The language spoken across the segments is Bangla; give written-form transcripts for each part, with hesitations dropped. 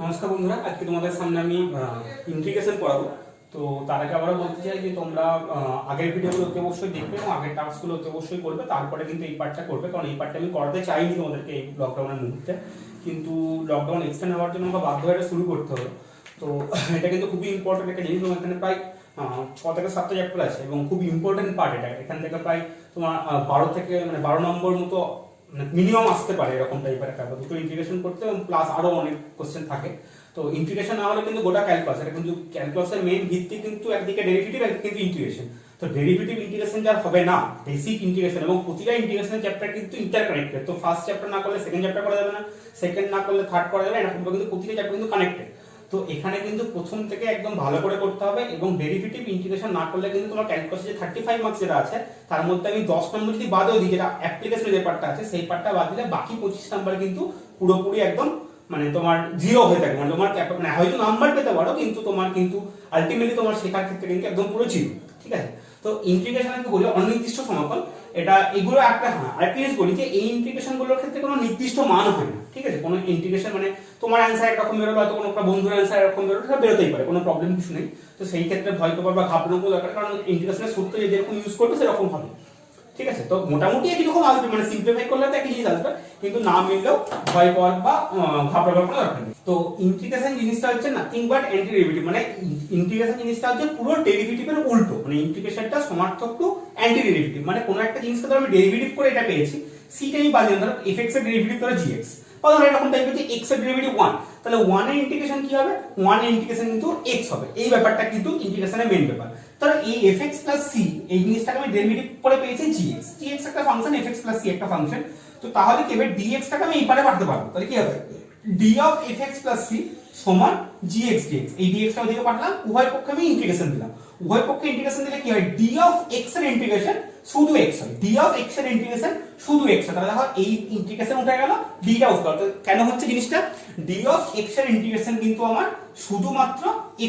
নমস্কার বন্ধুরা, আজকে তোমাদের সামনে আমি ইন্টিগ্রেশন পড়াবো। তো তার আগে আবারও বলতে চাই যে তোমরা আগের ভিডিওগুলো অতি অবশ্যই দেখবে এবং আগের টাস্কগুলো অতি অবশ্যই করবে, তারপরে কিন্তু এই পার্টটা করবে। কারণ এই পার্টটা আমি করাতে চাইনি তোমাদেরকে এই লকডাউনের মুহূর্তে, কিন্তু লকডাউন এক্সটেন্ড হওয়ার জন্য আমাকে বাধ্য হয়ে শুরু করতে হলো। তো এটা কিন্তু খুবই ইম্পর্টেন্ট একটা জিনিস। এখানে প্রায় 6 থেকে 7টা চ্যাপ্টার আছে এবং খুব ইম্পর্টেন্ট পার্ট এটা। এখান থেকে প্রায় তোমার 12 নম্বর মতো মিনিমাম আসতে পারে এরকম টাইপের একটা দুটো ইন্টিগ্রেশন করতে, এবং প্লাস আরো অনেক কোশ্চেন থাকে। তো ইন্টিগ্রেশন না হলে কিন্তু গোটা ক্যালকুলাস, এটা কিন্তু ক্যালকুলাসের মেইন ভিত্তি কিন্তু একদিকে ডেরিভেটিভ, একদিকে কিন্তু ইন্টিগ্রেশন। তো ডেরিভেটিভ ইন্টিগ্রেশন যার হবে না, বেসিক ইন্টিগ্রেশন, এবং প্রতিটা ইন্টিগ্রেশনের চ্যাপ্টার কিন্তু ইন্টারকানেক্টেড। তো ফার্স্ট চ্যাপ্টার না করলে সেকেন্ড চ্যাপ্টার করা যাবে না, সেকেন্ড না করলে থার্ড করা যাবে না, এরকম কিন্তু প্রতিটা চ্যাপ্টার কিন্তু কানেক্টেড। তো এখানে কিন্তু প্রথম থেকে একদম ভালো করে করতে হবে, এবং ডেরিভেটিভ ইন্টিগ্রেশন না করলে কিন্তু তোমার ক্যালকুলাসে যে 35 মার্কস যেটা আছে তার মধ্যে আমি 10 নম্বর যদি বাদও দিই, যেটা অ্যাপ্লিকেশনের যে পার্টটা আছে সেই পার্টটা বাদ দিলে বাকি 25 নাম্বার কিন্তু পুরোপুরি একদম মানে তোমার জিরো হয়ে থাকে। মানে তোমার মানে হয়তো নাম্বার পেতে পারো, কিন্তু তোমার কিন্তু আলটিমেটলি তোমার শেখার ক্ষেত্রে কিন্তু একদম পুরো জিরো। ঠিক আছে? তো ইন্টিগ্রেশন কি বলি, অনির্দিষ্ট সমাকল। এটা এগুলো একটা আরেকটা জিনিস বলি যে এই ইন্টিগ্রেশন গুলোর ক্ষেত্রে কোনো নির্দিষ্ট মান হয় না। ঠিক আছে? কোনো ইন্টিগ্রেশন মানে তোমার অ্যান্সার একরকম বেরোলো, হয়তো কোনো বন্ধুর অ্যান্সার এরকম বেরোলো, সেটা বেরোতেই পারে, কোনো প্রবলেম কিছু নেই। তো সেই ক্ষেত্রে ভয় পাবার বা ঘাবড়ানোর দরকার, কারণ ইন্টিগ্রেশনের সূত্র যেরকম ইউজ করবে সেরকম হবে। ঠিক আছে? তো মোটামুটি একই রকম আসবে, মানে সিম্পলিফাই করলে তো একই জিনিস আসবে, কিন্তু না মিললেও ভয় পাওয়ার বা ঘাবড়াবার কোনো দরকার নেই। তো ইন্টিগ্রেশন জিনিসটা হচ্ছে নাথিং বাট অ্যান্টি ডেরিভেটিভ। মানে ইন্টিগ্রেশন জিনিসটা হচ্ছে পুরো ডেরিভেটিভের উল্টো। মানে ইন্টিগ্রেশনটা সমার্থক টু অ্যান্টি ডেরিভেটিভ। মানে কোনো একটা জিনিসকে ধরো আমি ডেরিভেটিভ করে এটা পেয়েছি, সিটা আমি বাদ দিলাম, ধরো এফএক্স এর ডেরিভেটিভ ধরো জিএক্স, বা ধরো এরকম টাইপের যে এক্স এর ডেরিভেটিভ 1, তাহলে 1 এর ইন্টিগ্রেশন কি হবে? 1 এর ইন্টিগ্রেশন কিন্তু x হবে। এই ব্যাপারটা কিন্তু ইন্টিগ্রেশনের মেইন ব্যাপার। তাহলে এই fx c এই জিনিসটাকে আমি ডেরিভেটিভ করে পেয়েছি gx। gx একটা ফাংশন, fx c একটা ফাংশন। তো তাহলে কি হবে? dx টাকে আমি এই পারে পাঠাতে পারবো। তাহলে কি হবে? d of fx c সমান gx dx। এই dx টা ওদিকে পাঠালাম, উভয় পক্ষে আমি ইন্টিগ্রেশন দিলাম। উভয় পক্ষে ইন্টিগ্রেশন দিলে কি হয়? d of x এর ইন্টিগ্রেশন শুধু x হয়। d of x এর ইন্টিগ্রেশন শুধু x হয়। তাহলে দেখো এই ইন্টিগ্রেশন উঠে গেল, d টা উঠে গেল। কেন হচ্ছে জিনিসটা? d of x এর ইন্টিগ্রেশন কিন্তু আমার শুধুমাত্র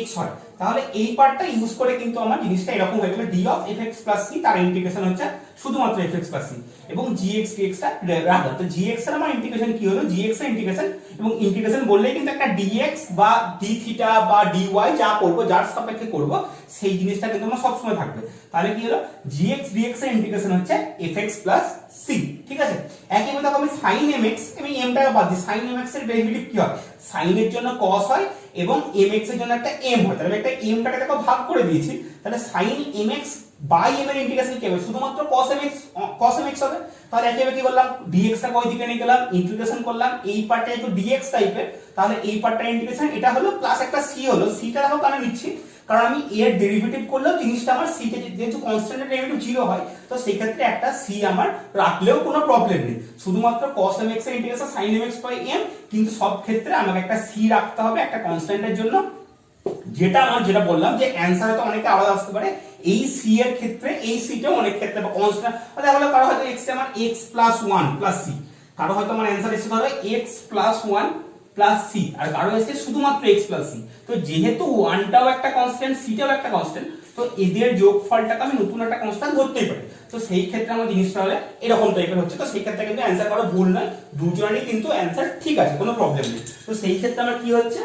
x হয়। তাহলে এই পার্টটা ইউজ করে কিন্তু আমার জিনিসটা এরকম হয়ে গেল, d of fx c তার ইন্টিগ্রেশন হচ্ছে শুধুমাত্র fx c, এবং gx dx টা রাখলাম। তো gx এর আমার ইন্টিগ্রেশন কি হলো? gx এর ইন্টিগ্রেশন, এবং ইন্টিগ্রেশন বললেই কিন্তু একটা dx বা d থিটা বা dy যা করব, যার সাপেক্ষে করব, সেই জিনিসটা কিন্তু আমার সব সময় থাকবে। তাহলে কি হলো? gx dx এর ইন্টিগ্রেশন হচ্ছে fx c। ঠিক আছে? একইভাবে দেখো আমি sin mx, আমি m টাকে বাদ দিই, sin mx এর ডেরিভেটিভ কি হয়? sin এর জন্য cos হয় এবং mx এর জন্য একটা m হয়। তাহলে একটা m টাকে দেখো ভাগ করে দিয়েছি, তাহলে sin mx বাই m এর ইন্টিগ্রেশন কি হবে? শুধুমাত্র cos mx হবে। তাহলে একইভাবে কি করলাম? dx টাকে ওই দিকে নিয়ে গেলাম, ইন্টিগ্রেশন করলাম। এই পার্টটা যেহেতু dx টাইপের, তাহলে এই পার্টটা ইন্টিগ্রেশন, এটা হলো প্লাস একটা c হলো। c টা দেখো কেন নিচ্ছি? কারণ আমি এর ডেরিভেটিভ করলেও জিনিসটা আমার c তে যেহেতু কনস্ট্যান্টের ডেরিভেটিভ 0 হয়, তো সেই ক্ষেত্রে একটা c আমার রাখলেও কোনো প্রবলেম নেই। শুধুমাত্র cos mx এর integration sin mx by m, কিন্তু সব ক্ষেত্রে আমাকে একটা c রাখতে হবে একটা কনস্ট্যান্টের জন্য। যেটা বললাম যে অ্যানসার তো অনেকে আলাদা আসতে পারে, এই c এর ক্ষেত্রে এই c টাও অনেক ক্ষেত্রে বা কনস্ট্যান্ট, দেখা হলো কারো হয়তো x এ আমার x + 1 + c, কারো হয়তো আমার অ্যানসার এসে ধরো x + 1 + c, আর কারো এসে শুধুমাত্র x + c। তো যেহেতু 1 টাও একটা কনস্ট্যান্ট, c টাও একটা কনস্ট্যান্ট, তো এদের যোগফলটাকে আমি নতুন একটা কনস্ট্যান্ট ধরতেই পারি। তো সেই ক্ষেত্রে আমার জিনিসটা হলে এরকম টাইপের হচ্ছে। তো সেই ক্ষেত্রে কিন্তু অ্যানসার করা ভুল নয়, দুজনেরই কিন্তু অ্যানসার ঠিক আছে, কোনো প্রবলেম নেই। তো সেই ক্ষেত্রে আমার কি হচ্ছে?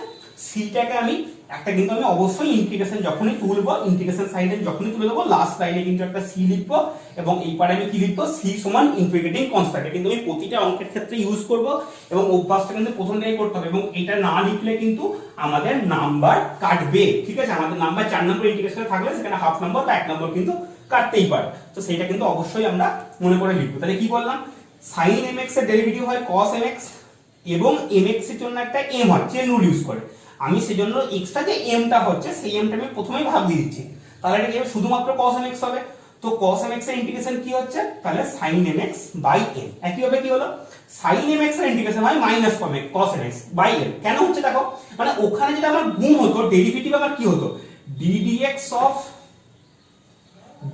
সিটাকে আমি একটা, কিন্তু আমি অবশ্যই ইন্টিগ্রেশন যখনই তুলবো, ইন্টিগ্রেশন সাইডে যখনই তুলে দেবো, লাস্ট লাইনে কিন্তু একটা সি লিখবো, এবং এই পারে আমি কি লিখবো? সি সমান ইন্টিগ্রেটিং কনস্ট্যান্ট। কিন্তু আমি প্রতিটা অঙ্কের ক্ষেত্রে ইউজ করব, এবং অভ্যাসটা কিন্তু প্রথম থেকে করতে হবে, এবং এটা না লিখলে কিন্তু আমাদের নাম্বার কাটবে। ঠিক আছে? আমাদের নাম্বার 4 নম্বর ইন্টিগ্রেশনে থাকলে সেখানে হাফ নম্বর বা 1 নম্বর কিন্তু কাটতেই পারে। তো সেটা কিন্তু অবশ্যই আমরা মনে করে লিখবো। তাহলে কি বললাম? sin mx এর ডেরিভেটিভ হয় cos mx, এবং mx এর জন্য একটা m হয়, চেন রুল ইউজ করে। আমি সেজন্য এক্সট্রা যে এমটা হচ্ছে সেই এমটা আমি প্রথমেই ভাগ দিয়ে দিচ্ছি। তাহলে এটা কি হবে? শুধুমাত্র cos mx হবে। তো cos mx এর ইন্টিগ্রেশন কি হচ্ছে? তাহলে sin mx বাই m। একইভাবে কি হলো? sin mx এর ইন্টিগ্রেশন হয় cos mx বাই m। কেন হচ্ছে দেখো, মানে ওখানে যেটা আমার গুণ হতো, ডেরিভেটিভ আমার কি হতো?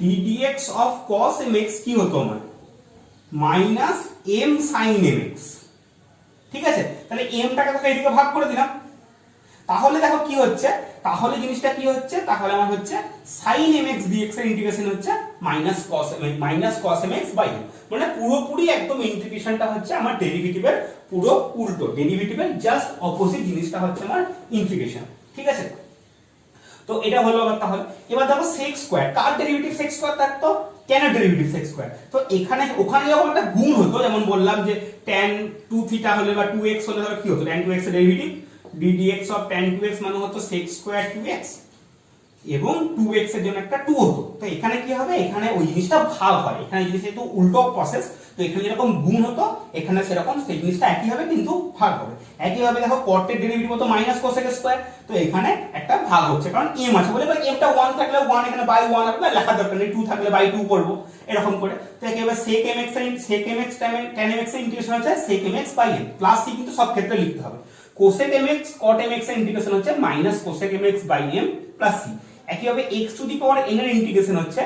ddx of cos mx কি হতো আমার? Minus m sin mx। ঠিক আছে? তাহলে m টাকে তো এদিকে ভাগ করে দিলাম। তাহলে দেখো কি হচ্ছে, তাহলে জিনিসটা কি হচ্ছে? তাহলে আমার হচ্ছে sin mx dx এর ইন্টিগ্রেশন হচ্ছে minus cos mx by m। মানে পুরোপুরি একদম ইন্টিগ্রেশনটা হচ্ছে আমার ডেরিভেটিভের পুরো উল্টো, ডেরিভেটিভের জাস্ট অপোজিট জিনিসটা হচ্ছে আমার ইন্টিগ্রেশন। ঠিক আছে, তো এটা হলো আবার তাহলে। এবার দেখো sec স্কয়ার, কার ডেরিভেটিভ sec স্কয়ার থাকতো? tan এর ডেরিভেটিভ sec স্কয়ার। তো এখানে ওখানে যখন একটা গুণ হতো, যেমন বললাম যে tan 2 থিটা হলে বা 2x হলে তাহলে কি হতো, tan 2x এর derivative ddx of tan 2x মানে হতো sec স্কয়ার 2x, এবং 2x এর জন্য একটা 2 হতো। তো এখানে কি হবে, এখানে ওই জিনিসটা ভাগ হয়, এখানে জিনিসটা একটু উল্টো প্রসেস। তো এখানে যেরকম গুণ হতো এখানে সেরকম সেই জিনিসটা একই হবে কিন্তু ভাগ হবে। একই ভাবে দেখো cot এর ডেরিভেটিভ হতো মাইনাস cosec স্কয়ার, তো এখানে একটা ভাগ হচ্ছে কারণ m আছে বলে, m টা 1 থাকলে 1 এখানে বাই 1 হবে, লেখার দরকার নেই, 2 থাকলে বাই 2 করব এরকম করে। তো একেবারে sec mx tan mx এর ইন্টিগ্রেশন হচ্ছে sec mx by m plus c, কিন্তু সব ক্ষেত্রে লিখতে হবে। cosec mx cot mx এর ইন্টিগ্রেশন হচ্ছে minus cosec mx by m plus c। একইভাবে x to the power n এর ইন্টিগ্রেশন হচ্ছে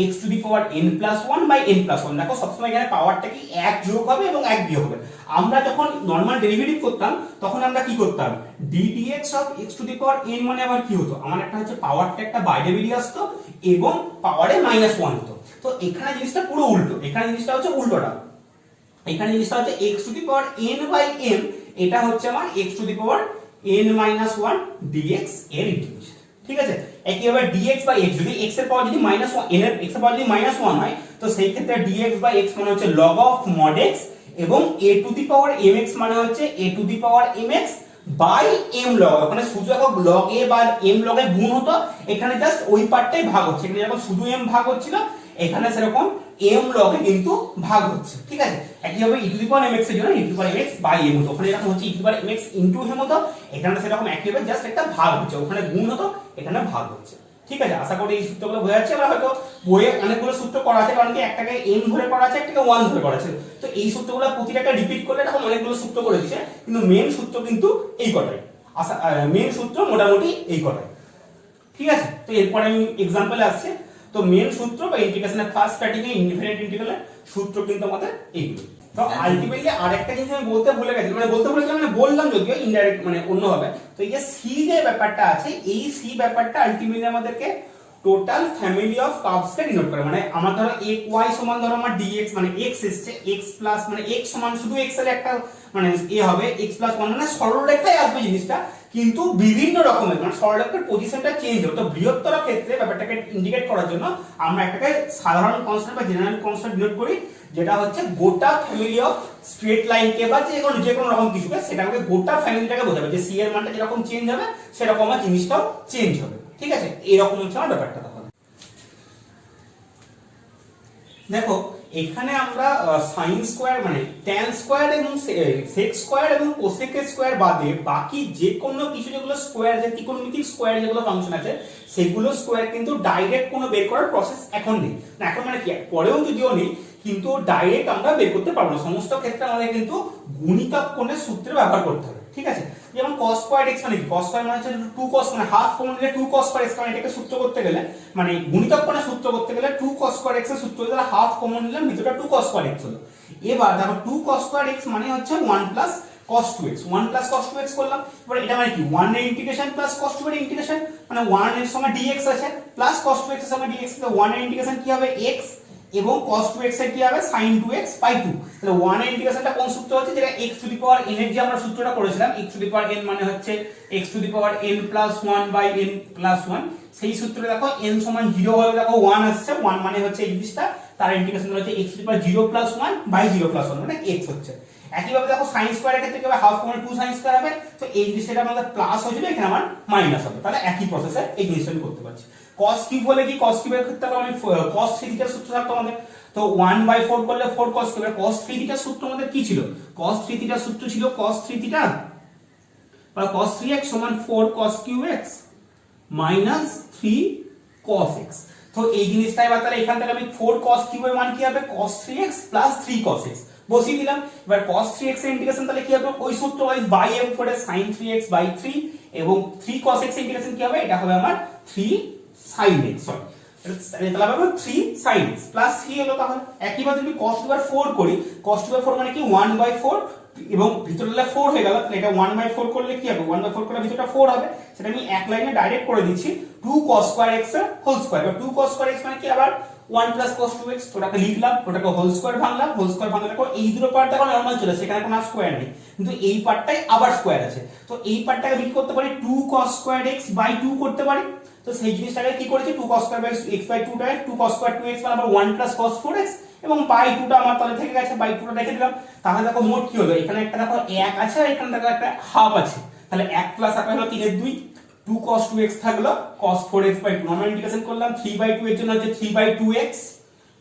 x to the power n plus 1 by n plus 1। দেখো সবসময় এখানে পাওয়ারটা কি 1 যোগ হবে এবং 1 বিয়োগ হবে। আমরা যখন নরমাল ডেরিভেটিভ করতাম তখন আমরা কি করতাম, ddx of x to the power n মানে আবার কি হতো, আমার একটা হচ্ছে পাওয়ারটা একটা বাইরে বেরিয়ে আসতো এবং পাওয়ারে মাইনাস 1 হতো। তো এখানে জিনিসটা পুরো উল্টো, এখানে জিনিসটা হচ্ছে উল্টোটা, এখানে জিনিসটা হচ্ছে x to the power n by m, এটা হচ্ছে আমার x to the power n minus 1 dx এর ইন্টিগ্রেশন। ঠিক আছে, একইভাবে dx বাই x, যদি x এর পাওয়ার যদি মাইনাস 1, n এর x এর পাওয়ার যদি মাইনাস 1 হয় তো সেই ক্ষেত্রে dx বাই x মানে হচ্ছে log অফ mod x, এবং a to the power mx মানে হচ্ছে a to the power mx by m log। ওখানে শুধু এখন log a বা m log এ গুণ হতো, এখানে জাস্ট ওই পার্টটাই ভাগ হচ্ছে। এখানে যখন শুধু m ভাগ হচ্ছিল, এখানে সেরকম m log এ কিন্তু ভাগ হচ্ছে। ঠিক আছে, একইভাবে e to the power mx এর জন্য e to the power mx by m হতো, ওখানে যখন হচ্ছে e to the power mx into m হতো, এখানে সেরকম একইভাবে জাস্ট একটা ভাগ হচ্ছে, ওখানে গুণ হতো এখানে ভাগ হচ্ছে। ঠিক আছে, আশা করি এই সূত্রগুলো বোঝা যাচ্ছে। আমরা হয়তো বইয়ে অনেকগুলো সূত্র করা আছে, কারণ কি একটাকে m ধরে করা আছে, একটাকে 1 ধরে করা আছে। তো এই সূত্রগুলো প্রতিটা রিপিট করলে এরকম অনেকগুলো সূত্র করে দিচ্ছে, কিন্তু মেন সূত্র কিন্তু এই কটাই। আশা মেন সূত্র মোটামুটি এই কটাই। ঠিক আছে, তো এরপরে আমি एग्जांपल আসছে। তো মেন সূত্র বা ইন্টিগ্রেশনের ফার্স্ট স্টার্টিং এ ইনফিনিট ইন্টিগ্রালের সূত্র কিন্তু আমাদের এইগুলো। তো আলটিমেটলি আরেকটা জিনিস আমি বলতে ভুলে গেছি, মানে বলতে ভুলেছিলাম, মানে বললাম যদিও ইনডাইরেক্ট মানে অন্যভাবে। তো এই যে সি যে ব্যাপারটা আছে, এই সি ব্যাপারটা আলটিমেটলি আমাদেরকে total family of curves K denote করে। মানে আমার ধরো y সমান ধরো আমার dx মানে x এসছে, x প্লাস মানে x সমান শুধু x এর একটা মানে এ হবে x প্লাস 1, মানে সরলরেখায় আসবে জিনিসটা, কিন্তু বিভিন্ন রকমের মানে সরলরেখার পজিশনটা চেঞ্জ হবে। তো বৃহত্তর ক্ষেত্রে ব্যাপারটাকে ইন্ডিকেট করার জন্য আমরা একটাকে সাধারণ কনস্ট্যান্ট বা জেনারেল কনস্ট্যান্ট ডিনোট করি, যেটা হচ্ছে গোটা ফ্যামিলি অফ স্ট্রেট লাইন কে বা যে কোনো রকম কিছুকে, সেটা আমাকে গোটা ফ্যামিলিটাকে বোঝাবে যে সি এর মানটা যেরকম চেঞ্জ হবে সেরকম আমার জিনিসটাও চেঞ্জ হবে। ঠিক আছে, এরকম হচ্ছে আমার ব্যাপারটা। তাহলে দেখো এখানে আমরা sin স্কয়ার মানে tan স্কয়ার এবং sec স্কয়ার এবং cosec স্কয়ার বাদে বাকি যে কোনো কিছু যেগুলো স্কয়ার, যে ত্রিকোণমিতিক স্কয়ার যেগুলো ফাংশন আছে সেগুলো স্কয়ার কিন্তু ডাইরেক্ট কোনো বের করার প্রসেস এখন নেই। না এখন মানে কি, পরেও যদিও নেই, কিন্তু ডাইরেক্ট আমরা বের করতে পারবো না। সমস্ত ক্ষেত্রে আমাদের কিন্তু গুণিতক কোণের সূত্র ব্যবহার করতে হবে। ঠিক আছে, যেমন cos স্কয়ার x মানে কি, cos স্কয়ার মানে হচ্ছে 2 cos মানে হাফ কমন নিলে 2 cos স্কয়ার x, মানে এটাকে সূত্র করতে গেলে মানে গুণিতক কোণের সূত্র করতে গেলে 2 cos স্কয়ার x এর সূত্র হলো হাফ কমন নিলাম, ভিতরটা 2 cos স্কয়ার x হলো। এবার দেখো 2 cos স্কয়ার x মানে হচ্ছে 1 plus cos 2x, 1 plus cos 2x করলাম। এবার এটা মানে কি 1 এর ইন্টিগ্রেশন প্লাস cos 2 এর ইন্টিগ্রেশন, মানে 1 এর সঙ্গে dx আছে প্লাস cos 2x এর সঙ্গে dx, তো 1 এর ইন্টিগ্রেশন কি হবে x, এবং cos 2x এর কি হবে sin 2x বাই 2। তাহলে 1 এর ইন্টিগ্রেশনটা কোন সূত্র হচ্ছে, যেটা x to the power n এর যে আমরা সূত্রটা করেছিলাম, x to the power n মানে হচ্ছে x to the power n plus 1 by n plus 1, সেই সূত্রে দেখো n সমান 0 হলে দেখো 1 আসছে, 1 মানে হচ্ছে এই জিনিসটা, তার ইন্টিগ্রেশন হচ্ছে x to the power 0 plus 1 by 0 plus 1 মানে x হচ্ছে। একইভাবে দেখো sin স্কয়ারের ক্ষেত্রে কি হবে, হাফ কমন 2 sin স্কয়ার হবে, তো এই জিনিসটা আমাদের প্লাস হয়ে যাবে, এখানে আমার মাইনাস হবে। তাহলে একই প্রসেসে এই জিনিসটা আমি করতে পারছি। cos কিউব হলে কি, cos কিউবের ক্ষেত্রে আমি cos 3 থিটার সূত্র থাকতো আমাদের, তো 1/4 করলে 4 cos কিউব। cos 3 থিটার সূত্র আমাদের কি ছিল, cos 3 থিটার সূত্র ছিল cos 3 থিটা বা cos 3x সমান 4 cos cube x minus 3 cos x। তো এই জিনিসটাই বা তাহলে এখান থেকে আমি 4 cos কিউব এর মান কি হবে, cos 3x plus 3 cos x বসিয়ে দিলাম। এবার cos 3x এর ইন্টিগ্রেশন তাহলে কি হবে, ওই সূত্র ওয়াইজ বাই m করে sin 3x বাই 3, এবং 3 cos x এর ইন্টিগ্রেশন কি হবে, এটা হবে আমার 3 sin x, সরি তাহলে হবে 3 sin x প্লাস 3 হলো। তাহলে একইভাবে যদি cos টু পাওয়ার 4 করি, cos টু পাওয়ার 4 মানে কি 1/4, এবং ভিতরটা 4 হয়ে গেল, তাহলে এটা 1/4 করলে কি হবে, 1/4 করলে ভিতরটা 4 হবে, সেটা আমি এক লাইনে ডাইরেক্ট করে দিচ্ছি 2 cos স্কয়ার x এর হোল স্কয়ার। বা 2 cos স্কয়ার x মানে কি, আবার 1 প্লাস cos 2x, ওটাকে লিখলাম, ওটাকে হোল স্কয়ার ভাঙলাম, হোল স্কয়ার ভাঙলে দেখো এই দুটো পার্ট দেখো নরমাল চলে, সেখানে কোনো স্কয়ার নেই, কিন্তু এই পার্টটাই আবার স্কয়ার আছে। তো এই পার্টটাকে আমি কি করতে পারি 2 cos স্কয়ার x বাই 2 করতে পারি। তো সেই জিনিসটাকে কি করেছি 2 cos স্কয়ার x বাই 2 টাকে 2 cos স্কয়ার 2x মানে আবার 1 প্লাস cos 4x এবং বাই 2টা আমার তাহলে থেকে গেছে, বাই 2টা রেখে দিলাম। তাহলে দেখো মোট কি হলো, এখানে একটা দেখো 1 আছে আর এখানে দেখো একটা হাফ আছে, তাহলে 1 প্লাস হাফ হলো 3 এর 2, 2 cos 2x থাকলো, cos 4x বাই 2 আমরা ইন্টিগ্রেশন করলাম, 3 বাই 2 এর জন্য হচ্ছে 3 বাই 2x,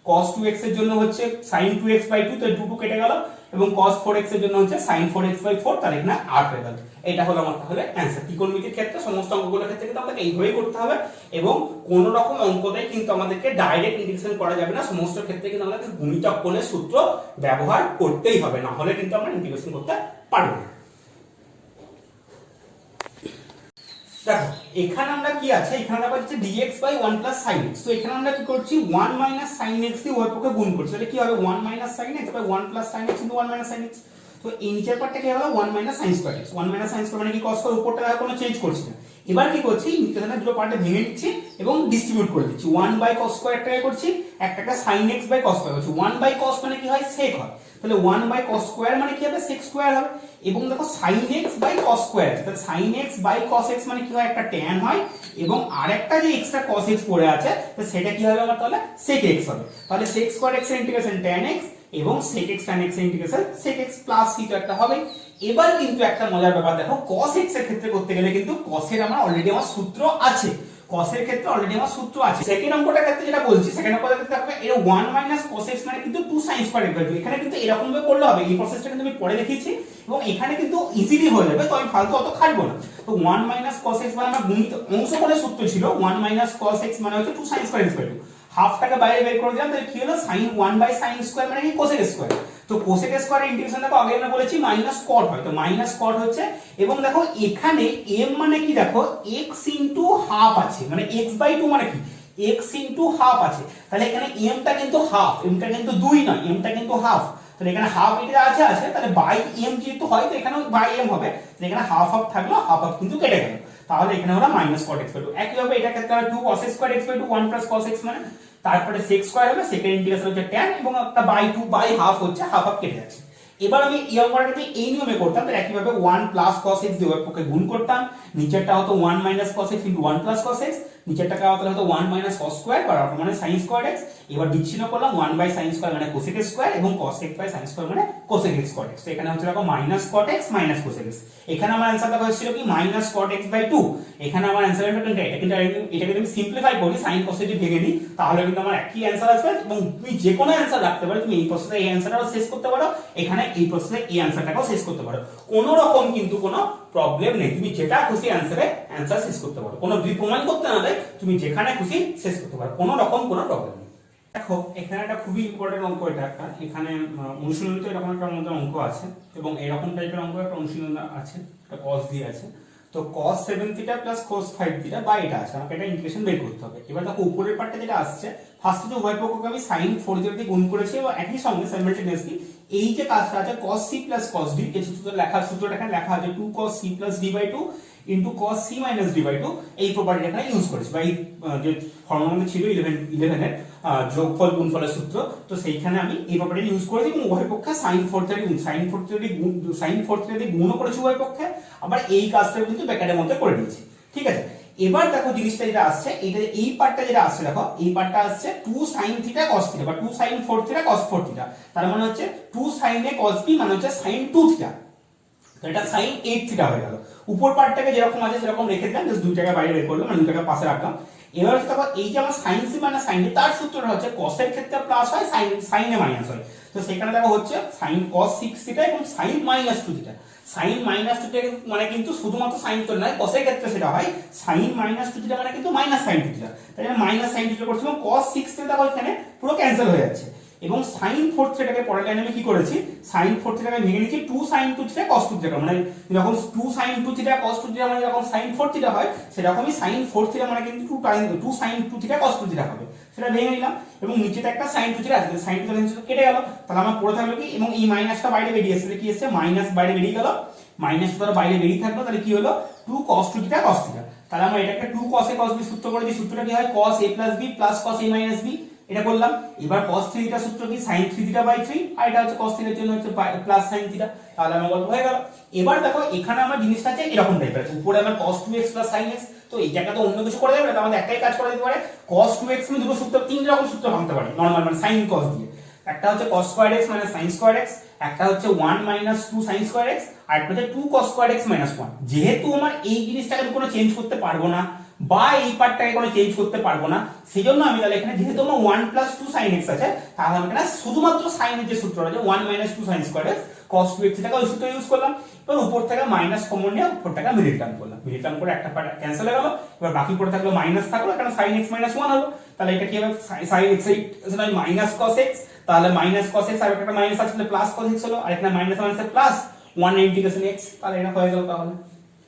cos 2x এর জন্য হচ্ছে sin 2x বাই 2, তো 2 কেটে গেল, এবং cos 4x এর জন্য হচ্ছে sin 4x বাই 4, তার এখানে 8 হয়ে গেল। এটা হলো আমার তাহলে অ্যানসার। ত্রিকোণমিতির ক্ষেত্রে সমস্ত অঙ্কগুলোর ক্ষেত্রে কিন্তু আমাদের এইভাবেই করতে হবে, এবং কোন রকম অঙ্কটাই কিন্তু আমাদেরকে ডাইরেক্ট ইন্টিগ্রেশন করা যাবে না, সমস্ত ক্ষেত্রে কিন্তু আমাদের গুণিতক কোণের সূত্র ব্যবহার করতেই হবে, না হলে কিন্তু আমরা ইন্টিগ্রেশন করতে পারবো না। দেখো এখানে আমরা কি আছে, এখানে আমরা পাচ্ছি dx by 1 plus sin x, তো এখানে আমরা কি করছি 1 মাইনাস sin x দিয়ে উভয় পক্ষে গুণ করছি, তাহলে কি হবে 1 minus sin x by 1 plus sin x into 1 minus sin x। তো এই নিচের পার্টটা কি হলো 1 minus sin square x, 1 minus sin square মানে কি cos স্কয়ার, উপরটা আর কোনো চেঞ্জ করছি না। এবার কি করছি নিচেরটা দুটো পার্টে ভেঙে নিচ্ছি এবং ডিস্ট্রিবিউট করে দিচ্ছি, 1 বাই cos স্কয়ার একটাকে করছি, একটাকে sin x by cos square করছি। 1 বাই cos মানে কি হয় sec হয়, তাহলে 1 বাই cos স্কয়ার মানে কি হবে sec স্কয়ার হবে, এবং দেখো sin x by cos square আছে, তাহলে sin x by cos x মানে কি হয় একটা tan হয়, এবং আরেকটা যে এক্সট্রা cos x পড়ে আছে তো সেটা কি হবে আমার তাহলে sec x হবে, তাহলে sec স্কয়ার x এর ইন্টিগ্রেশন tan x এবং sec x tan x এর integration sec x plus c তো একটা হবে। এবার কিন্তু একটা মজার ব্যাপার দেখো, cos x এর ক্ষেত্রে করতে গেলে কিন্তু cos এর আমার অলরেডি আমার সূত্র আছে, cos এর ক্ষেত্রে অলরেডি আমার সূত্র আছে। সেকেন্ড অঙ্কটার ক্ষেত্রে যেটা বলছি, সেকেন্ড অঙ্কটার ক্ষেত্রে হবে এর 1 মাইনাস cos x মানে কিন্তু 2 sin স্কয়ার x বাই 2, এখানে কিন্তু এরকম ভাবে করলে হবে, এই প্রসেসটা কিন্তু আমি পরে দেখিয়েছি এবং এখানে কিন্তু ইজিলি হয়ে যাবে, তো আমি ফালতু অত খাটবো না। তো 1 মাইনাস cos x মানে আমার গুণিত অংশ করে সূত্র ছিল 1 মাইনাস cos x মানে হচ্ছে 2 sin স্কয়ার x বাই 2, হাফটাকে বাইরে বের করে দিলাম, তাহলে কি হলো sin 1 বাই sin স্কয়ার মানে কি cosec স্কয়ার। তো cosec স্কয়ারের ইন্টিগ্রেশন দেখো আগে আমরা বলেছি মাইনাস cot হয়, তো মাইনাস cot হচ্ছে, এবং দেখো এখানে m মানে কি দেখো x ইনটু হাফ আছে, মানে x বাই 2 মানে কি x ইনটু হাফ আছে, তাহলে এখানে m টা কিন্তু হাফ, m টা কিন্তু 2 নয়, m টা কিন্তু হাফ, তাহলে এখানে হাফ এটা আছে তাহলে বাই m যেহেতু হয় তো এখানেও বাই m হবে, তাহলে এখানে হাফ হাফ থাকলো, হাফ হাফ কিন্তু কেটে গেল, তাহলে এখানে হলো মাইনাস cot x বাই 2। একইভাবে এটা ক্ষেত্রে হবে 2 cos স্কয়ার x by 2 1 plus cos x মানে, তারপরে sec স্কয়ার হবে, সেকেন্ড ইন্টিগ্রেশন হচ্ছে tan এবং একটা বাই 2 বাই হাফ হচ্ছে, হাফ হাফ কেটে যাচ্ছে। এবার আমি এই অঙ্কটাকে এই নিয়মে করতাম, তাহলে একইভাবে 1 প্লাস cos x দিয়ে উভয় পক্ষে গুণ করতাম, নিচেরটা হতো 1 minus cos x into 1 plus cos x, নিচেরটাকে হতো 1 মাইনাস cos স্কয়ার বা মানে sin স্কয়ার x, এবার বিচ্ছিন্ন করলাম 1 বাই sin স্কয়ার মানে cosec স্কয়ার এবং cos x by sin square মানে cosec x cot x, তো এখানে হচ্ছে দেখো minus cot x minus cosec x, এখানে আমার आंसर দেখো ছিল কি মাইনাস cot x বাই 2, এখানে আমার आंसर এটা কিন্তু এটাকে আমি সিম্পলিফাই করি sin cos যদি ভেঙে নিই তাহলে কিন্তু আমার একই आंसर আসবে, এবং তুমি যে কোনো आंसर রাখতে পারো, তুমি এই প্রসেসে এই आंसरটাও শেষ করতে পারো, এখানে এই প্রসেসে এই आंसरটাও শেষ করতে পারো, কোনো রকম কিন্তু কোনো প্রবলেম নেই, তুমি যেটা খুশি आंसर শেষ করতে পারো, কোনো প্রমাণ করতে না দেয়, তুমি যেখানে খুশি শেষ করতে পারো, কোনো রকম কোনো প্রবলেম নেই। দেখো এখানে একটা খুবই ইম্পর্টেন্ট অঙ্ক, এটা একটা এখানে অনুশীলনীতে এরকম একটা আমাদের অঙ্ক আছে, এবং এরকম টাইপের অঙ্ক একটা অনুশীলন আছে, একটা cos দিয়ে আছে, তো cos 7 theta plus cos 5 theta বা এটা আছে, আমাকে এটা ইন্টিগ্রেশন বের করতে হবে। এবার দেখো উপরের পার্টটা যেটা আসছে, ফার্স্টে যে উভয় পক্ষকে আমি sin 4 দিয়ে গুণ করেছি এবং একই সঙ্গে সাইমালটেনিয়াসলি এই যে কাজটা আছে cos c plus cos d, এই সূত্রটা এখানে লেখা আছে 2 cos c plus d by 2 into cos c minus d by 2, এই প্রপার্টিটা এখানে ইউজ করেছি, বা এই যে ফর্মুলা ছিল 11 এর যোগফল গুণফলের সূত্র, তো সেইখানে আমি এই প্রপার্টি ইউজ করেছি এবং উভয় পক্ষে sin 4 থিটা দিয়ে গুণও করেছি উভয় পক্ষে, আবার এই কাজটা কিন্তু ব্র্যাকেটের মধ্যে করে দিয়েছি, ঠিক আছে। এবার দেখো জিনিসটা যেটা আসছে, এই পার্টটা যেটা আসছে, দেখো এই পার্টটা আসছে 2 sin থিটা cos থিটা বা 2 sin 4 থিটা cos 4 থিটা, তার মানে হচ্ছে 2 sin a cos b মানে হচ্ছে sin 2 থিটা, তো এটা sin 8 থিটা হয়ে গেল। উপর পার্টটাকে যেরকম আছে সেরকম রেখে দিলাম, জাস্ট দুই টাকা বাইরে বের করলাম, মানে দুই টাকা পাশে রাখলাম। এবার দেখো এই যে আমার sin c মানে sin d, তার সূত্রটা হচ্ছে cos এর ক্ষেত্রে প্লাস হয়, sin এ মাইনাস হয়, তো সেখানে দেখো হচ্ছে sin cos 6 থিটা এবং sin minus 2 theta. sin minus 2 theta মানে কিন্তু শুধুমাত্র sin তো নয়, cos এর ক্ষেত্রে সেটা হয় sin minus 2 থিটা মানে কিন্তু minus sin 2 থিটা, তাই না, minus sin 2 থিটা করছি এবং cos 6 থিটা দেখো এখানে পুরো ক্যান্সেল হয়ে যাচ্ছে, এবং sin 4 থিটাকে পরের লাইনে আমি কি করেছি sin 4 থিটাকে ভেঙে নিয়েছি 2 sin 2 থিটা cos 2 থিটা, মানে যখন 2 sin 2 থিটা cos 2 থিটা মানে যখন sin 4 থিটা হয় সেরকমই sin 4 থিটা মানে কিন্তু 2 sin 2 থিটা cos 2 থিটা হবে, সেটা ভেঙে নিলাম, এবং নিচেতে একটা sin 2 থিটা আছে, sin 2 থিটা কেটে গেল, তাহলে আমার পড়ে থাকলো কি, এবং এই মাইনাসটা বাইরে বেরিয়ে এসেছে, কি এসেছে মাইনাস বাইরে বেরিয়ে গেল, মাইনাসটা ধরো বাইরে বেরিয়ে থাকলো, তাহলে কি হলো 2 cos 2 থিটা cos থিটা, তাহলে আমরা এটাকে 2 cos a cos b সূত্র করে দিই, সূত্রটা কি হয় cos a plus b plus cos a minus b, এটা করলাম। এবার cos θ সূত্র কি sin 3θ/3, আর এটা হচ্ছে cos θ এর জন্য হচ্ছে প্লাস sin θ। তাহলে আমার গল্প হয়ে গেল। এবার দেখো এখানে আমার জিনিসটা আছে এরকম টাইপের আছে, উপরে আমার cos 2x sin x, তো এই জায়গাটা অন্য কিছু করা যাবে না, আমাদের একটাই কাজ করা যেতে পারে, cos 2x আমি দুটো সূত্র, তিন রকম সূত্র ভাঙতে পারি নরমাল, মানে sin cos দিয়ে। একটা হচ্ছে cos squared x sin squared x, একটা হচ্ছে 1 2 sin squared x, আর একটা হচ্ছে 2 cos squared x 1। যেহেতু আমার এই জিনিসটাকে আমি কোনো চেঞ্জ করতে পারবো না, বা এই পার্টটাকে কোনো চেঞ্জ করতে পারবো না, সেজন্য আমি তাহলে এখানে যেহেতু আমার 1 2 sin x আছে, তাহলে আমি এখানে শুধুমাত্র sin এর যে সূত্রটা আছে 1 2 sin squared x cos 2x টাকে ওই সূত্র ইউজ করলাম। এবার উপর থেকে মাইনাস কমন নিয়ে উপরটাকে আমি রিটার্ন করলাম, রিটার্ন করে একটা পার্ট ক্যান্সেল হয়ে গেল। এবার বাকি পড়ে থাকলো মাইনাস থাকলো, কারণ sin x 1 হলো। তাহলে এটা কি হবে, sin x এর মাইনাস cos x, তাহলে মাইনাস cos x আর একটা মাইনাস আসলে প্লাস cos x হলো, আর এখানে মাইনাস মাইনাসে প্লাস 1 ইন্টিগ্রেশন x, তাহলে এটা হয়ে গেল। তাহলে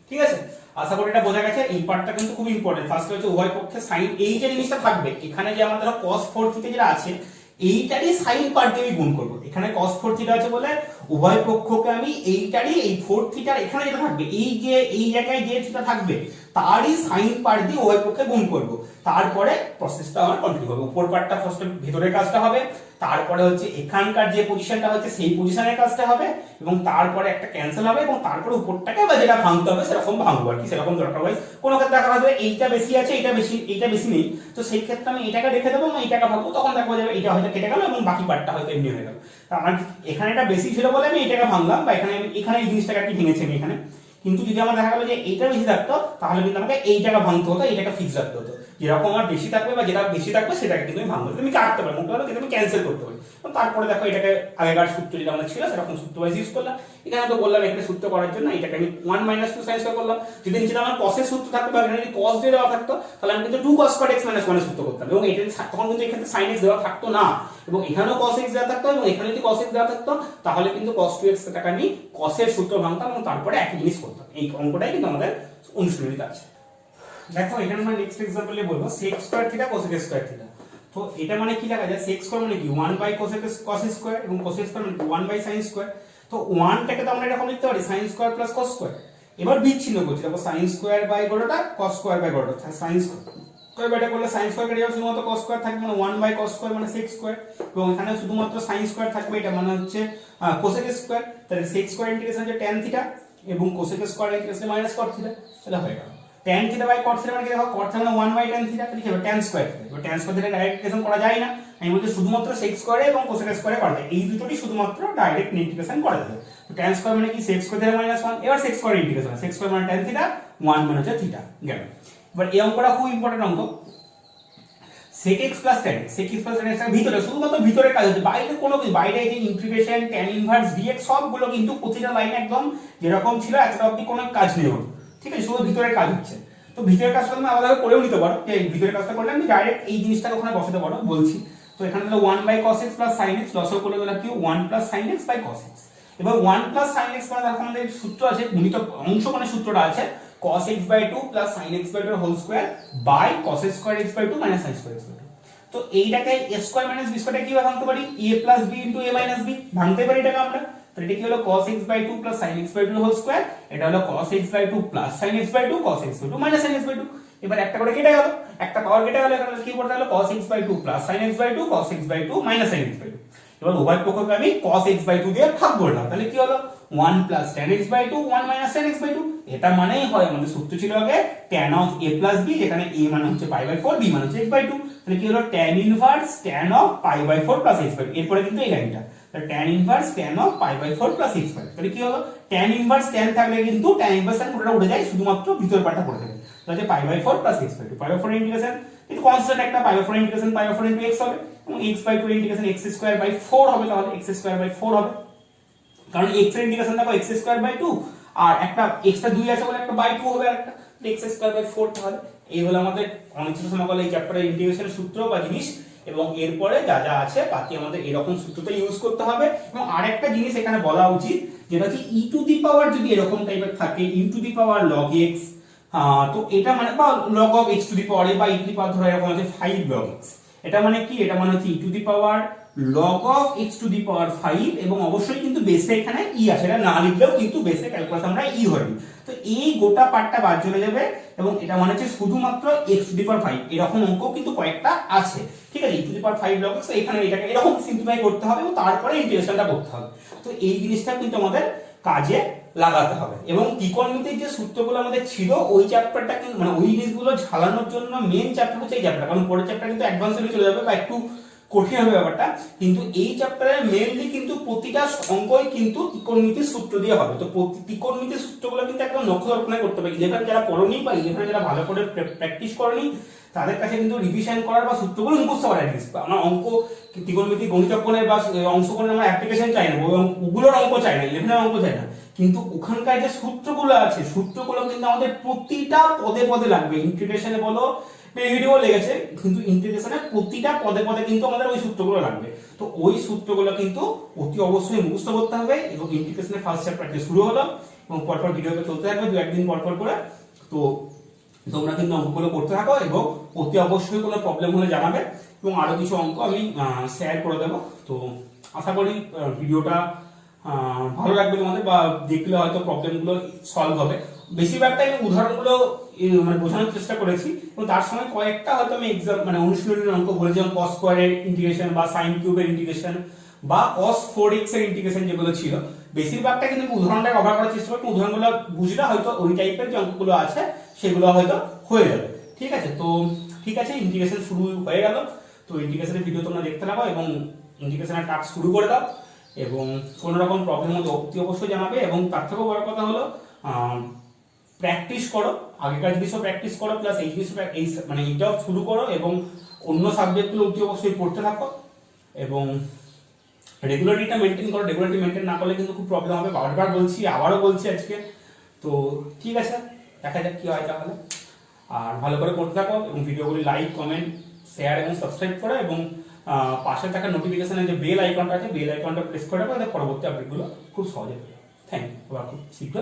ঠিক আছে, আশা করি এটা বোঝা গেছে। এই পার্টটা কিন্তু খুব ইম্পর্টেন্ট। ফার্স্ট হচ্ছে উভয় পক্ষে sin, এই যে জিনিসটা থাকবে এখানে, যে আমাদের cos 4θ যেটা আছে এইটারই sin পার্ট দিয়ে আমি গুণ করব। এখানে cos 4θ আছে বলে উভয় পক্ষকে আমি এইটারই, এই 4θ এখানে যেটা থাকবে, এই যে এই জায়গায় যে থিটা থাকবে তারই sin পার্ট দিয়ে উভয় পক্ষে গুণ করব। তারপরে প্রসেসটা আমার কন্টিনিউ হবে। উপর পার্টটা ফার্স্ট ভিতরের কাজটা হবে, তারপরে হচ্ছে এখানকার যে পজিশনটা হচ্ছে সেই পজিশনের কাজটা হবে, এবং তারপরে একটা ক্যান্সেল হবে, এবং তারপরে উপরটাকে বা যেটা ভাঙতে হবে সেরকম ভাঙবো আর কি, সেরকম দরকার হয়। কোনো ক্ষেত্রে দেখা যাবে এইটা বেশি আছে, এইটা বেশি নেই, তো সেই ক্ষেত্রে আমি এটাকে রেখে দেবো এবং এইটাকে ভাঙবো, তখন দেখা যাবে এটা হয়তো কেটে গেল এবং বাকি পার্টটা হয়তো এমনি হয়ে গেল। তো আমার এখানে এটা বেশি ছিল বলে আমি এটাকে ভাঙলাম, বা এখানে এই জিনিসটাকে আর কি ভেঙেছি আমি এখানে। কিন্তু যদি আমার দেখা গেল যে এইটা বেশি থাকতো, তাহলে কিন্তু আমাকে এই জায়গা ভাঙতে হতো, এইটাকে ফিক্স রাখতে হতো। যেরকম আমার বেশি থাকবে বা যেটা বেশি থাকবে সেটাকে কিন্তু আমি ভাঙবো, তুমি কাটতে পারো, মোট কথা কিন্তু আমি ক্যান্সেল করতে পারি। তারপরে দেখো এটাকে আগেকার সূত্র যেটা আমাদের ছিল সেরকম সূত্র ওয়াইজ ইউজ করলাম। এখানে তো বললাম এখানে সূত্র করার জন্য এটাকে আমি 1 2 sin square করলাম। যদি নিচে আমার cos এর সূত্র থাকতো বা এখানে যদি cos দিয়ে দেওয়া থাকতো, তাহলে আমি কিন্তু 2 cos squared x 1 এর সূত্র করতাম, এবং এটা তখন কিন্তু এখানে sin x দেওয়া থাকতো না, এবং এখানেও cos x দেওয়া থাকতো, এবং এখানে যদি cos x দেওয়া থাকতো তাহলে কিন্তু cos 2x টাকে আমি cos এর সূত্র ভাঙতাম এবং তারপরে একই জিনিস করতাম। এই অঙ্কটাই কিন্তু আমাদের অনুশীলনীতে আছে। দেখো এখানে আমরা নেক্সট एग्जांपल বলবো sec square theta cosec square theta. তো এটা মানে কি লেখা যায়, sec স্কয়ার মানে কি 1 cosec cos স্কয়ার, এবং cosec স্কয়ার মানে 1 sin স্কয়ার। তো 1 টাকে তো আমরা এরকম লিখতে পারি sin square plus cos square. এবার বিচ্ছিন্ন করছি, দেখো sin স্কয়ার বাই গোটাটা cos স্কয়ার বাই গোটাটা, sin স্কয়ার বাইটা করলে sin স্কয়ার কেটে যাবে, শুধুমাত্র cos স্কয়ার থাকবে, মানে 1 cos স্কয়ার মানে sec স্কয়ার, এবং এখানে শুধুমাত্র sin স্কয়ার থাকবে, এটা মানে হচ্ছে cosec স্কয়ার। তাহলে sec স্কয়ার ইন্টিগ্রেশন হচ্ছে tan থিটা, এবং cosec square integration minus cot theta. তাহলে হয়ে গেল tan theta by cot theta, মানে কি দেখো cot থিটা মানে 1 tan থিটা, তাহলে কি হবে tan স্কয়ার থিটা। এবার tan square theta direct integration করা যায় না, আমি বলছি শুধুমাত্র sec স্কয়ারে এবং cosec স্কয়ারে করা যায়, এই দুটোই শুধুমাত্র ডাইরেক্ট ইন্টিগ্রেশন করা যায়। তো tan স্কয়ার মানে কি sec স্কয়ার থিটা মাইনাস 1, এবার sec square integration, sec square মানে tan থিটা, 1 মানে হচ্ছে থিটা গেল। এবার এই অঙ্কটা খুব ইম্পর্টেন্ট অঙ্ক, sec x plus tan x, sec x plus tan x এর ভিতরে শুধুমাত্র ভিতরে কাজ হচ্ছে, বাইরে কোনো কিছু, বাইরে এই যে ইন্টিগ্রেশন tan ইনভার্স dx সবগুলো কিন্তু প্রতিটা লাইন একদম যেরকম ছিল এতটা অবধি কোনো কাজ নেই ওর, ঠিক আছে, শুধু ভিতরের কাজ হচ্ছে। তো ভিতরের কাজটা তুমি আলাদা করেও নিতে পারো, যে ভিতরের কাজটা করলে আমি ডাইরেক্ট এই জিনিসটাকে ওখানে বসাতে পারো বলছি। তো এখানে হলো 1 cos x plus sin x, লসও করে দিলাম কি 1 sin x by cos x। এবার 1 sin x মানে দেখো আমাদের সূত্র আছে, গুণিত অংশ মানে সূত্রটা আছে cos x by 2 plus sin x by 2 whole square by cos square x by 2 minus sin square x by 2। তো এইটাকে a square minus b square টা কিভাবে ভাঙতে পারি, a plus b into a minus b ভাঙতে পারি এটাকে আমরা। তো এটা কি হলো cos x by 2 plus sin x by 2 whole square, এটা হলো cos x by 2 plus sin x by 2 cos x by 2 minus sin x by 2। এবার একটা করে কেটে গেল, একটা পাওয়ার কেটে গেল, এখানে কি করতে হলো cos x by 2 plus sin x by 2 cos x by 2 minus sin x by 2। এবার উভয় পক্ষকে আমি cos x by 2 দিয়ে ভাগ করলাম, তাহলে কি হলো 1 plus tan x by 2 1 minus tan x by 2। এটা মানেই হয় আমাদের সূত্র ছিল আগে tan of a plus b, যেখানে a মানে হচ্ছে pi by 4, b মানে হচ্ছে x by 2। তাহলে কি হলো tan inverse tan of pi by 4 plus x by 2। এরপরে কিন্তু এই লাইনটা, তাহলে tan inverse tan of pi by 4 plus x by 2। তাহলে কি হলো tan ইনভার্স tan থাকলে কিন্তু tan ইনভার্স tan পুরোটা উঠে যায়, শুধুমাত্র ভিতর পার্টটা পড়ে থাকে। তাহলে pi by 4 plus x by 2, pi by 4 integration কিন্তু কনস্ট্যান্ট একটা, pi by 4 integration pi by 4 into x হবে, এবং x by 2 integration x square by 4 হবে, তাহলে x স্কয়ার by 4 হবে, কারণ x এর ইন্টিগ্রেশন দেখো x স্কয়ার by 2, আর একটা x টা 2 আছে বলে একটা by 2 হবে, আর একটা x স্কয়ার by 4 তাহলে এই হলো আমাদের অনিশ্চিত সমাকল এই চ্যাপ্টারের ইন্টিগ্রেশনের সূত্র বা জিনিস। এবং এরপরে যা যা আছে বাকি আমাদের এরকম সূত্রটা ইউজ করতে হবে। এবং আরেকটা জিনিস এখানে বলা উচিত, যেটা হচ্ছে e টু দি পাওয়ার যদি এরকম টাইপের থাকে e to the power log x, তো এটা মানে বা log of x to the power বা e টু দি পাওয়ার ধরো এরকম আছে 5 log x, এটা মানে কি, এটা মানে হচ্ছে e to the power log of x to the power 5 এবং অবশ্যই কিন্তু বেসে এখানে ই আছে, এটা না লিখলেও কিন্তু বেসে ক্যালকুলাস আমরা ই ধরে নিই। তো এই গোটা পার্টটা বাদ চলে যাবে এবং এটা মানে হচ্ছে শুধুমাত্র x টু দি পাওয়ার 5। এরকম অঙ্ক কিন্তু কয়েকটা আছে, ঠিক আছে, e to the power 5 log x, এখানে এটাকে এরকম সিম্পলিফাই করতে হবে এবং তারপরে ইন্টিগ্রেশনটা করতে হবে। তো এই জিনিসটা কিন্তু আমাদের কাজে লাগাতে হবে। এবং ত্রিকোণমিতির যে সূত্রগুলো আমাদের ছিল ওই চ্যাপ্টারটা কিন্তু মানে ওই জিনিসগুলো ঝালানোর জন্য মেন চ্যাপ্টার হচ্ছে এই চ্যাপ্টার, কারণ পরের চ্যাপ্টার কিন্তু অ্যাডভান্সে চলে যাবে বা একটু কঠিন হবে ব্যাপারটা। কিন্তু এই চ্যাপ্টারে মেইনলি কিন্তু প্রতিটা অঙ্কই কিন্তু ত্রিকোণমিতির সূত্র দিয়ে হবে। তো ত্রিকোণমিতির সূত্রগুলো কিন্তু একদম লক্ষ্য দর্পণে করতে হবে। যেখানে যারা পড়োনি বা যেখানে যারা ভালো করে প্র্যাকটিস করেনি তাদের কাছে কিন্তু রিভিশন করার বা সূত্রগুলো মুখস্থ করার জিনিস। আমরা অঙ্ক ত্রিকোণমিতি গণিতকরণের বা অংশকরণের আমরা অ্যাপ্লিকেশন চাই না, ওগুলোর অঙ্ক চাই না, 11 অঙ্ক চাই না, কিন্তু ওখানকার যে সূত্রগুলো আছে সূত্রগুলো কিন্তু আমাদের প্রতিটা পদে পদে লাগবে। ইন্টিগ্রেশনে বলো ভিডিও লেগেছে, কিন্তু ইন্টিগ্রেশনের প্রতিটা পদে পদে কিন্তু আমাদের ওই সূত্রগুলো লাগবে। তো ওই সূত্রগুলো কিন্তু অতি অবশ্যই মুখস্থ করতে হবে। এবং ইন্টিগ্রেশনের ফার্স্ট চ্যাপ্টারটি শুরু হলো এবং পরপর ভিডিওটা চলতে থাকবে 2-1 দিন পর পর করে। তো তোমরা কিন্তু অঙ্কগুলো করতে থাকো এবং অতি অবশ্যই কোনো প্রবলেম হলে জানাবে এবং আরো কিছু অঙ্ক আমি শেয়ার করে দেবো। তো আশা করি ভিডিওটা ভালো লাগবে তোমাদের বা দেখলে হয়তো প্রবলেমগুলো সলভ হবে। বেশিরভাগটাই আমি উদাহরণগুলো মানে বোঝানোর চেষ্টা করেছি এবং তার সময় কয়েকটা হয়তো আমি এক্সাম মানে অনুশীলনের অঙ্ক বলেছি, যেমন cos স্কয়ারের ইন্টিগ্রেশন বা sin কিউবের ইন্টিগ্রেশন বা cos 4x এর ইন্টিগ্রেশন যেগুলো ছিল, বেশিরভাগটা কিন্তু উদাহরণটা কভার করার চেষ্টা করছি। উদাহরণগুলো বুঝলে হয়তো ওই টাইপের যে অঙ্কগুলো আছে সেগুলো হয়তো হয়ে যাবে, ঠিক আছে। তো ঠিক আছে, ইন্টিগ্রেশন শুরু হয়ে গেল। তো ইন্টিগ্রেশনের ভিডিও তোমরা দেখতে থাকো এবং ইন্টিগ্রেশনের টাস্ক শুরু করে দাও এবং কোনো রকম প্রবলেম হলে অতি অবশ্যই জানাবে। এবং তার থেকেও বড় কথা হলো প্র্যাকটিস করো, আগেকার জিনিসও প্র্যাকটিস করো, প্লাস এই জিনিস মানে এইটাও শুরু করো এবং অন্য সাবজেক্টগুলো অতি অবশ্যই পড়তে থাকো এবং রেগুলারিটিটা মেনটেন করো। রেগুলারিটি মেনটেন না করলে কিন্তু খুব প্রবলেম হবে, বারবার বলছি, আবারও বলছি আজকে। তো ঠিক আছে, দেখা যাক কি হয় তাহলে। আর ভালো করে করতে থাকো এবং ভিডিওগুলি লাইক, কমেন্ট, শেয়ার এবং সাবস্ক্রাইব করো এবং পাশে থাকা নোটিফিকেশনের যে বেল আইকনটা আছে বেল আইকনটা প্রেস করে রাখো, তাহলে পরবর্তী আপডেটগুলো খুব সহজে। থ্যাংক ইউ, আবার খুব শীঘ্র